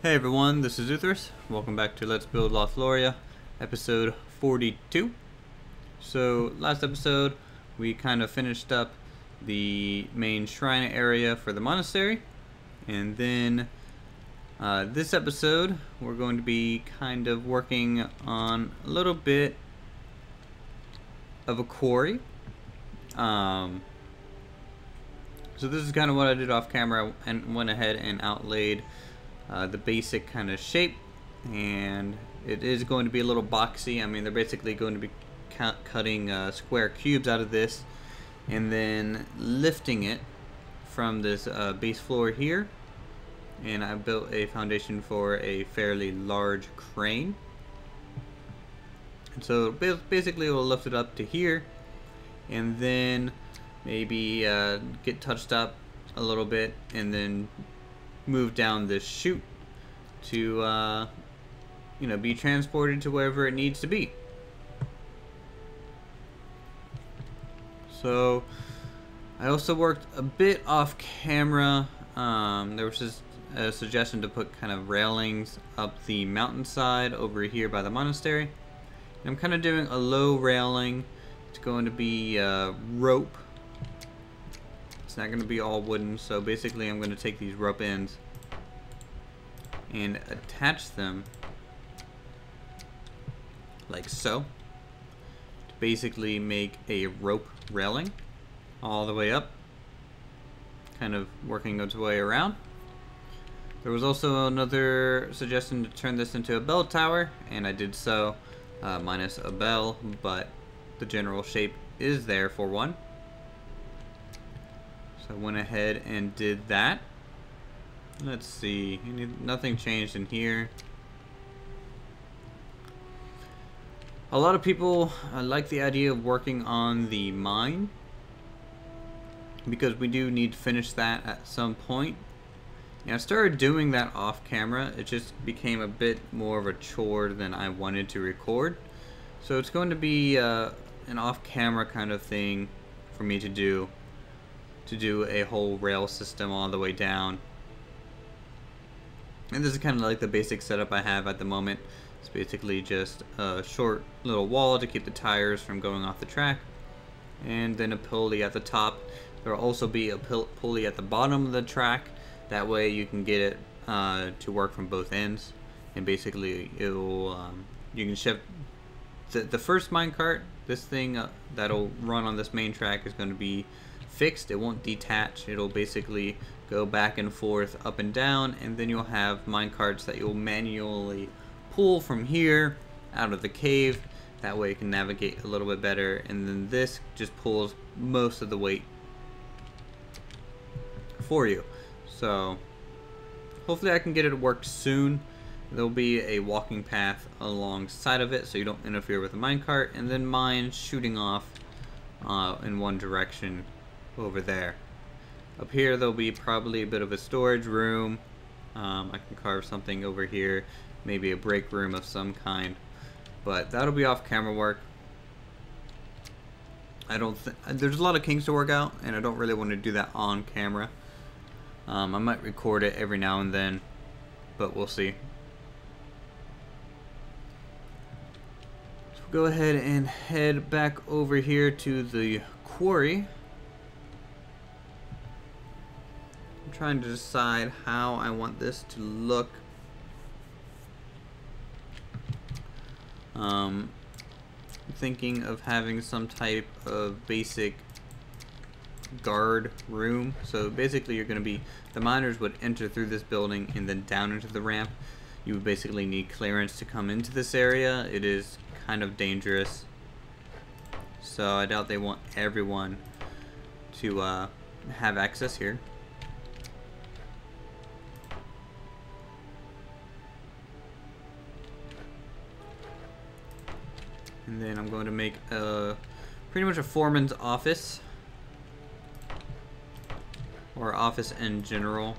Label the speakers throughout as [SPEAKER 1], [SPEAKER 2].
[SPEAKER 1] Hey everyone, this is Uthris. Welcome back to Let's Build Lothloria, episode 42. So, last episode, we kind of finished up the main shrine area for the monastery. And then, this episode, we're going to be kind of working on a little bit of a quarry. So this is kind of what I did off camera and went ahead and outlaid the basic kind of shape, and it is going to be a little boxy. I mean, they're basically going to be cutting square cubes out of this and then lifting it from this base floor here, and I built a foundation for a fairly large crane, and so basically we'll lift it up to here and then maybe get touched up a little bit and then move down this chute to be transported to wherever it needs to be. So I also worked a bit off camera. There was just a suggestion to put kind of railings up the mountainside over here by the monastery. And I'm kind of doing a low railing. It's going to be rope. It's not going to be all wooden, so basically I'm going to take these rope ends and attach them like so to basically make a rope railing all the way up, kind of working its way around. There was also another suggestion to turn this into a bell tower, and I did so, minus a bell, but the general shape is there for one. So I went ahead and did that. Let's see, nothing changed in here. A lot of people like the idea of working on the mine, because we do need to finish that at some point. I started doing that off camera. It just became a bit more of a chore than I wanted to record. So it's going to be an off camera kind of thing for me to do a whole rail system all the way down. And this is kind of like the basic setup I have at the moment. It's basically just a short little wall to keep the tires from going off the track, and then a pulley at the top. There will also be a pulley at the bottom of the track. That way you can get it to work from both ends, and basically it'll you can shift the first minecart. This thing that'll run on this main track is going to be fixed. It won't detach. It'll basically go back and forth, up and down, and then you'll have minecarts that you'll manually pull from here out of the cave. That way you can navigate a little bit better, and then this just pulls most of the weight for you. So hopefully I can get it to work soon. There'll be a walking path alongside of it so you don't interfere with the minecart, and then mine shooting off in one direction over there. Up here there'll be probably a bit of a storage room. I can carve something over here, maybe a break room of some kind, but that'll be off camera work. There's a lot of kinks to work out, and I don't really want to do that on camera. I might record it every now and then, but we'll see. So we'll go ahead and head back over here to the quarry. I'm trying to decide how I want this to look. I'm thinking of having some type of basic guard room. So basically the miners would enter through this building and then down into the ramp. You would basically need clearance to come into this area. It is kind of dangerous, so I doubt they want everyone to have access here. And then I'm going to make pretty much a foreman's office, or office in general.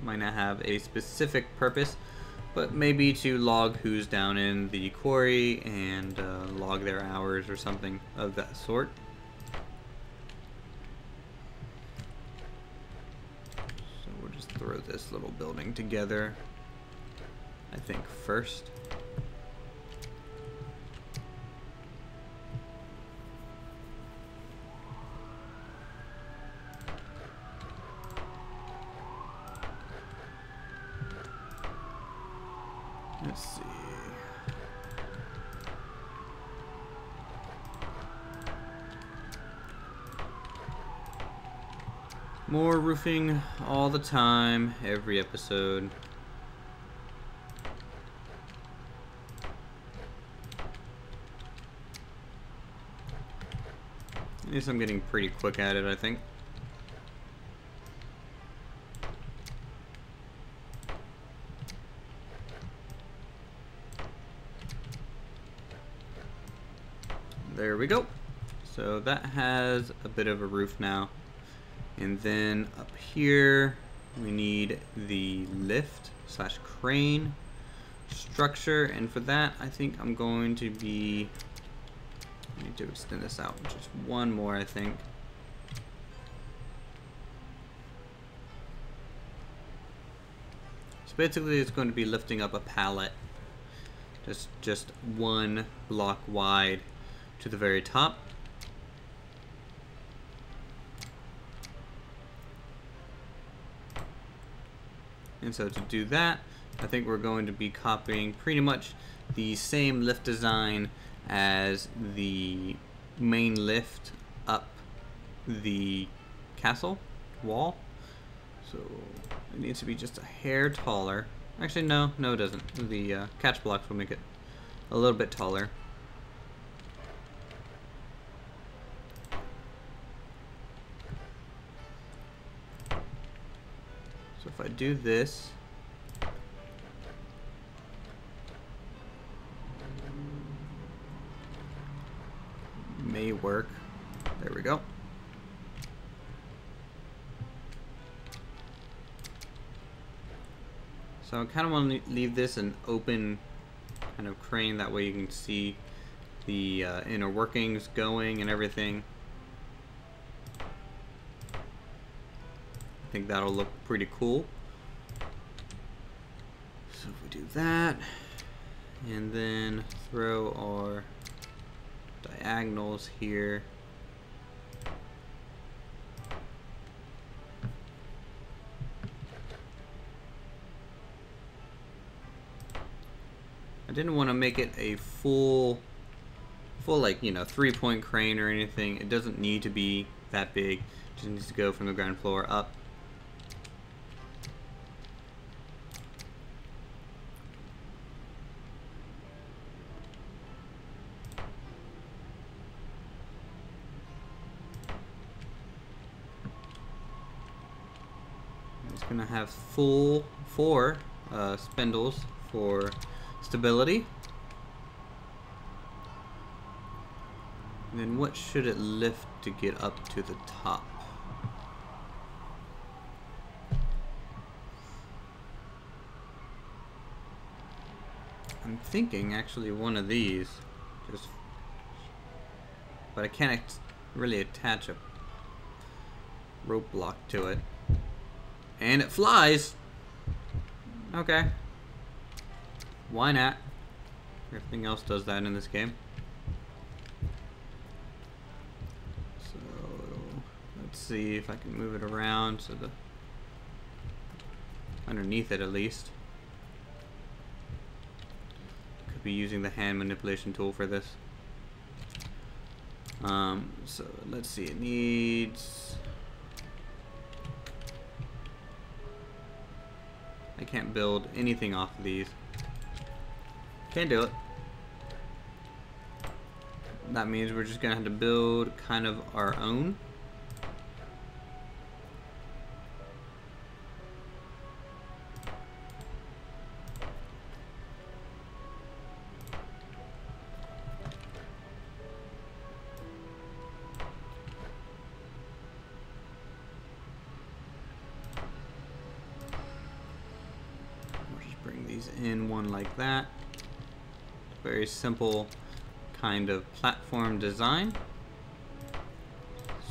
[SPEAKER 1] Might not have a specific purpose, but maybe to log who's down in the quarry and log their hours or something of that sort. So we'll just throw this little building together. I think, first. Let's see. More roofing all the time, every episode. At least I'm getting pretty quick at it, I think. There we go. So that has a bit of a roof now. And then up here, we need the lift slash crane structure. And for that, I think I'm going to be, I need to extend this out just one more, I think. So basically it's going to be lifting up a pallet, just one block wide to the very top. And so to do that, I think we're going to be copying pretty much the same lift design as the main lift up the castle wall. So it needs to be just a hair taller. Actually, no, it doesn't. The catch blocks will make it a little bit taller. So if I do this, may work. There we go. So I kind of want to leave this an open kind of crane, that way you can see the inner workings going and everything. I think that'll look pretty cool. So if we do that, and then throw our diagonals here. I didn't want to make it a full like, you know, 3-point crane or anything. It doesn't need to be that big. It just needs to go from the ground floor up. It's gonna have four spindles for stability. And then what should it lift to get up to the top? I'm thinking actually one of these, but I can't really attach a rope block to it. And it flies! Okay. Why not? Everything else does that in this game. So let's see if I can move it around so the underneath it at least. Could be using the hand manipulation tool for this. So let's see, it needs, I can't build anything off of these. Can't do it. That means we're just gonna have to build kind of our own. We'll just bring these in one like that. Very simple kind of platform design.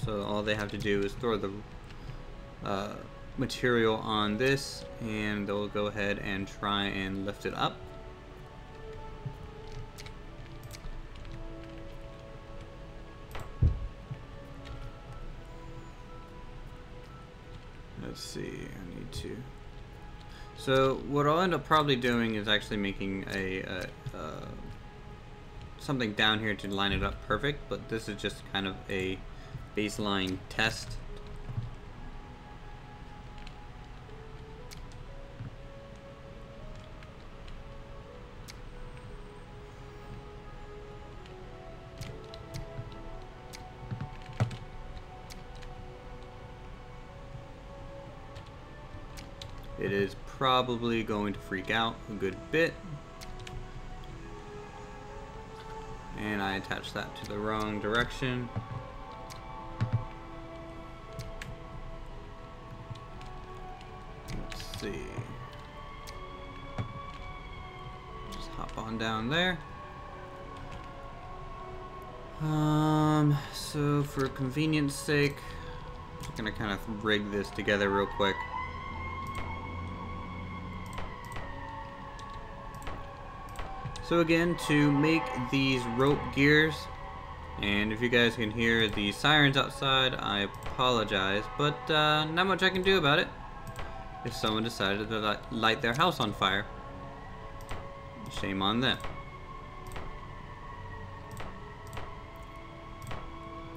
[SPEAKER 1] So all they have to do is throw the material on this, and they'll go ahead and try and lift it up. Let's see, I need to. So what I'll end up probably doing is actually making something down here to line it up perfect, but this is just kind of a baseline test. It is probably going to freak out a good bit. And I attached that to the wrong direction. Let's see. Just hop on down there. So for convenience sake, I'm just gonna kind of rig this together real quick. So again, to make these rope gears, and if you guys can hear the sirens outside, I apologize, but not much I can do about it if someone decided to light their house on fire. Shame on them.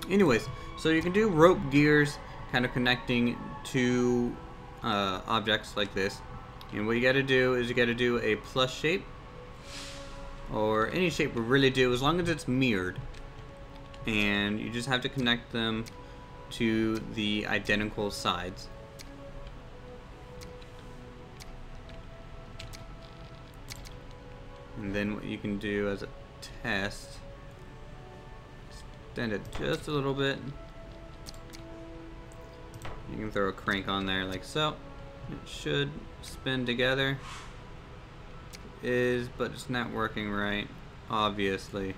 [SPEAKER 1] Anyways, so you can do rope gears kind of connecting to objects like this, and what you got to do is you got to do a plus shape, or any shape will really do, as long as it's mirrored, and you just have to connect them to the identical sides. And then what you can do as a test, extend it just a little bit. You can throw a crank on there like so. It should spin together. But it's not working right, obviously.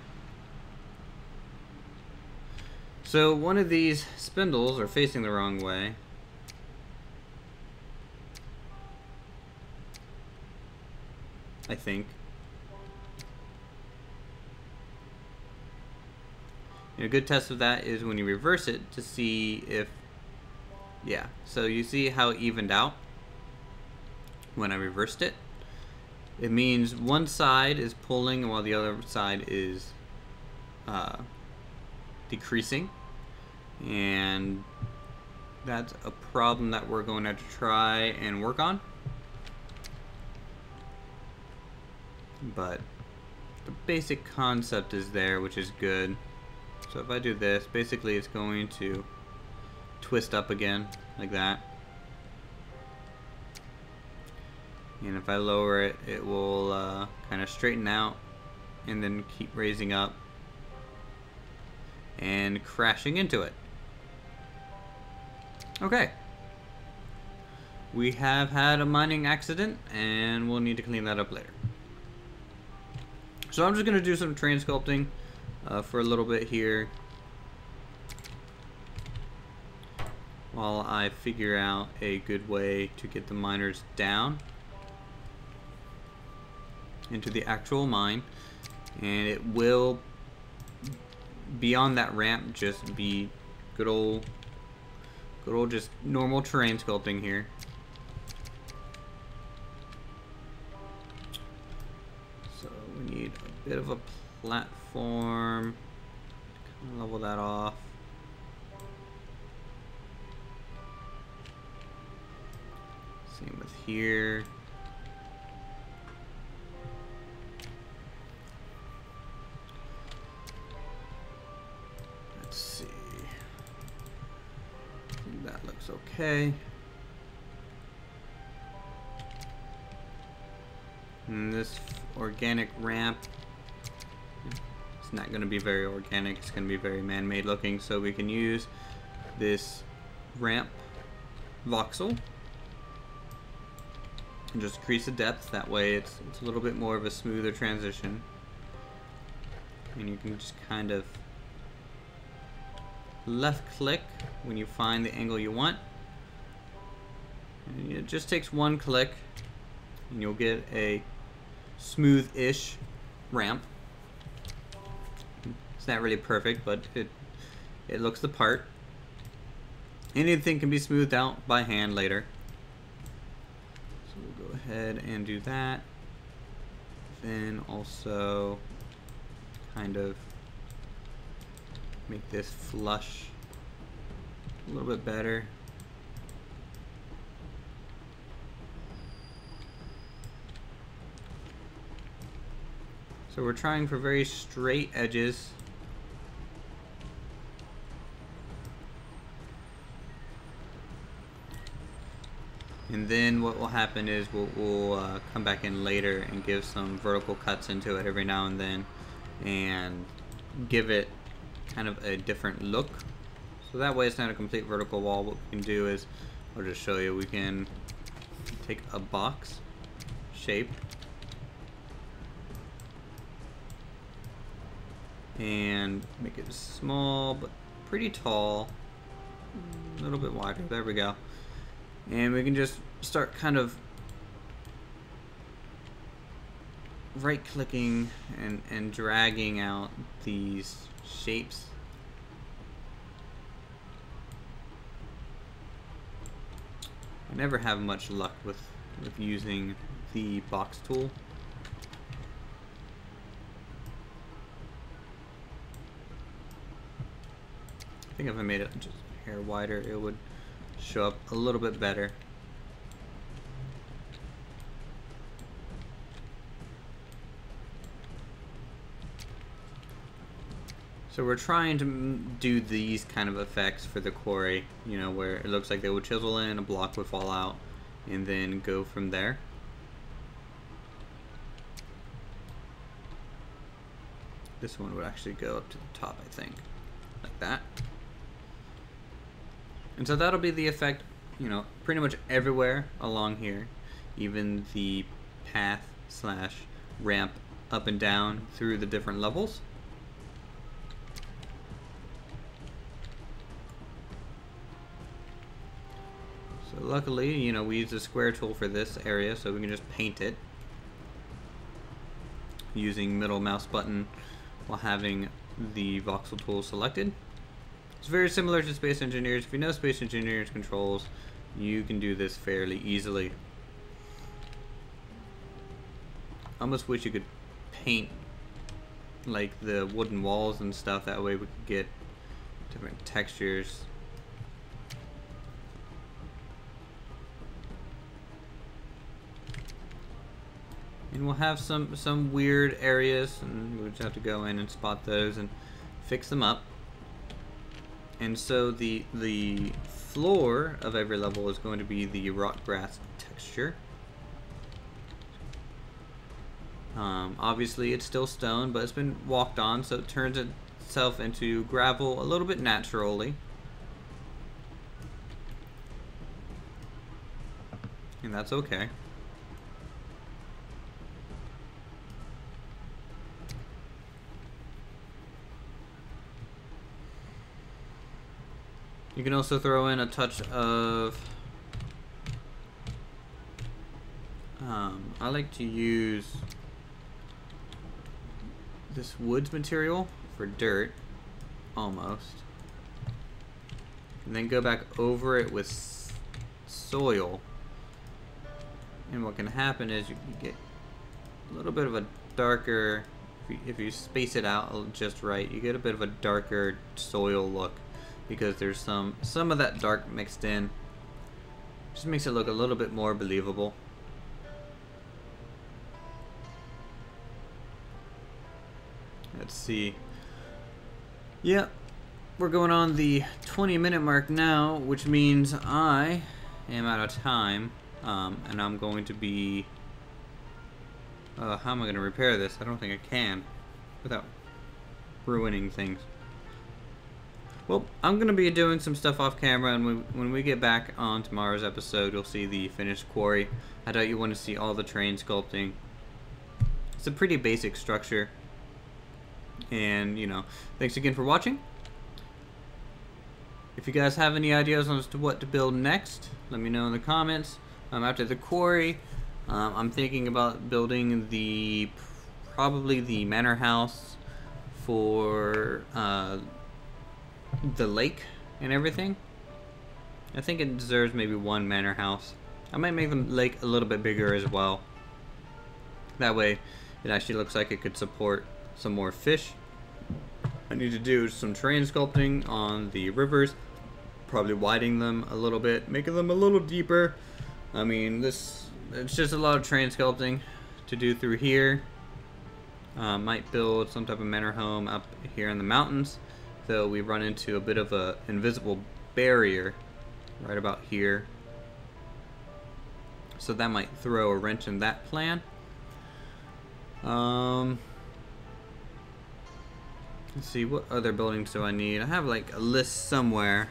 [SPEAKER 1] So one of these spindles are facing the wrong way. I think. And a good test of that is when you reverse it to see if, yeah, so you see how it evened out when I reversed it. It means one side is pulling while the other side is decreasing, and that's a problem that we're going to have to try and work on. But the basic concept is there, which is good. So if I do this, basically it's going to twist up again like that. And if I lower it, it will kind of straighten out and then keep raising up and crashing into it. Okay. We have had a mining accident and we'll need to clean that up later. So I'm just going to do some train sculpting for a little bit here while I figure out a good way to get the miners down into the actual mine, and it will, beyond that ramp, just be good old just normal terrain sculpting here. So we need a bit of a platform to kind of level that off. Same with here. That looks okay. And this organic ramp, it's not going to be very organic, it's going to be very man-made looking, so we can use this ramp voxel and just increase the depth. That way it's a little bit more of a smoother transition, and you can just kind of left click when you find the angle you want And it just takes one click and you'll get a smooth-ish ramp. It's not really perfect, but it looks the part. Anything can be smoothed out by hand later. So we'll go ahead and do that. Then also kind of make this flush a little bit better. So we're trying for very straight edges. And then what will happen is we'll come back in later and give some vertical cuts into it every now and then and give it kind of a different look. So that way it's not a complete vertical wall. What we can do is, I'll just show you, we can take a box shape and make it small but pretty tall, a little bit wider. There we go. And we can just start kind of right clicking and dragging out these shapes. I never have much luck with using the box tool. I think if I made it just a hair wider, it would show up a little bit better. So we're trying to do these kind of effects for the quarry, you know, where it looks like they would chisel in, a block would fall out, and then go from there. This one would actually go up to the top, I think, like that. And so that'll be the effect, you know, pretty much everywhere along here, even the path slash ramp up and down through the different levels. So luckily, you know, we use the square tool for this area, so we can just paint it using middle mouse button while having the voxel tool selected. It's very similar to Space Engineers. If you know Space Engineers controls, you can do this fairly easily. I almost wish you could paint like the wooden walls and stuff, that way we could get different textures. And we'll have some weird areas, and we'll just have to go in and spot those and fix them up. And so the floor of every level is going to be the rock grass texture. Obviously it's still stone, but it's been walked on, so it turns itself into gravel a little bit naturally. And that's okay. You can also throw in a touch of, I like to use this woods material for dirt, almost. And then go back over it with soil. And what can happen is you get a little bit of a darker, if you space it out just right, you get a bit of a darker soil look. Because there's some of that dark mixed in. Just makes it look a little bit more believable. Let's see. Yeah, we're going on the 20-minute mark now, which means I am out of time. And I'm going to be... how am I going to repair this? I don't think I can without ruining things. Well, I'm going to be doing some stuff off camera, and when we get back on tomorrow's episode, you'll see the finished quarry. I doubt you want to see all the terrain sculpting. It's a pretty basic structure. And, you know, thanks again for watching. If you guys have any ideas as to what to build next, let me know in the comments. After the quarry, I'm thinking about building probably the manor house for the lake and everything. I think it deserves maybe one manor house. I might make the lake a little bit bigger as well. That way it actually looks like it could support some more fish. I need to do some terrain sculpting on the rivers, probably widening them a little bit, making them a little deeper. I mean, it's just a lot of terrain sculpting to do through here. Might build some type of manor home up here in the mountains, though we run into a bit of a invisible barrier right about here. So that might throw a wrench in that plan. Let's see, what other buildings do I need? I have like a list somewhere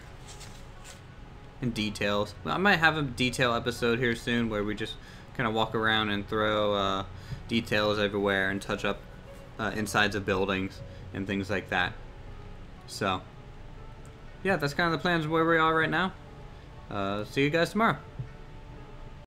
[SPEAKER 1] in details. I might have a detail episode here soon where we just kind of walk around and throw details everywhere and touch up insides of buildings and things like that. So yeah, that's kind of the plans where we are right now. See you guys tomorrow.